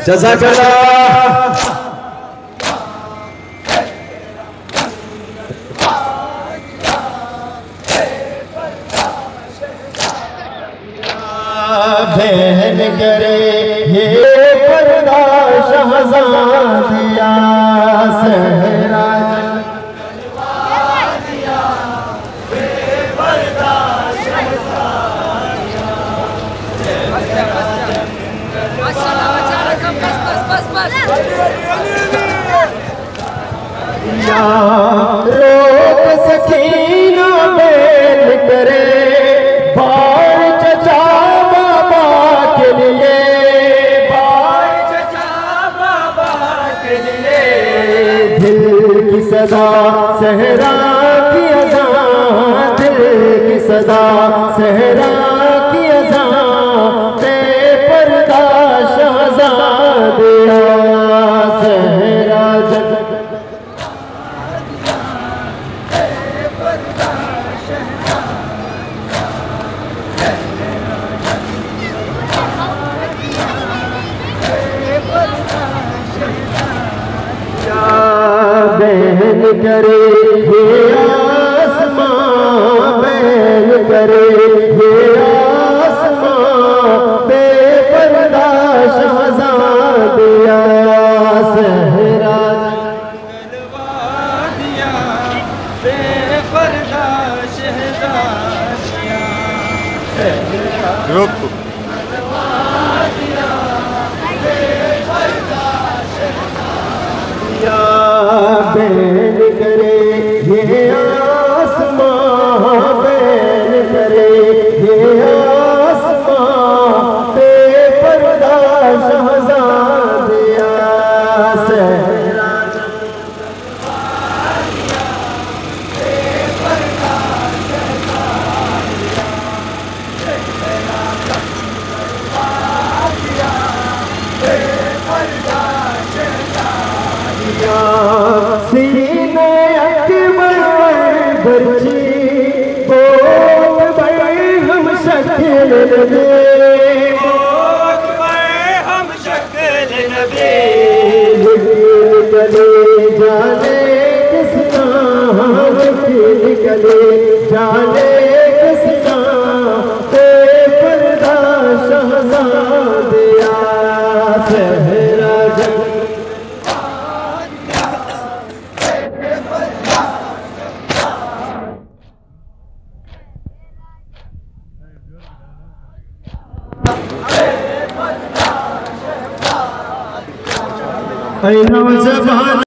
जज़ाकल्लाह। बहन करे ये पर्दा शहज़ादिया सहरा रोक सकीना बैल करे बार चचा बाबा के लिए, बार चचा बाबा के लिए। दिल की सदा सहरा की अज़ां, दिल की सदा सहरा की अज़ां, बेपर्दा शहज़ादिया सहरा जग बहन करे ये आसमां, बहन करे ये आसमां, बेपर्दा शहज़ादिया सहरा जलवादिया, बेपर्दा शहज़ादिया सहरा बैन करे ये आसमां, बैन करे ये आसमां, बेपर्दा शहज़ादिया सहरा जलवादिया, बेपर्दा शहज़ादिया सहरा जलवादिया, बेपर्दा शहज़ादिया। सीने अकबर बरची बोत बड़े हम शक्ल नबी, बोत बड़े हम शक्ल नबी। नौजवान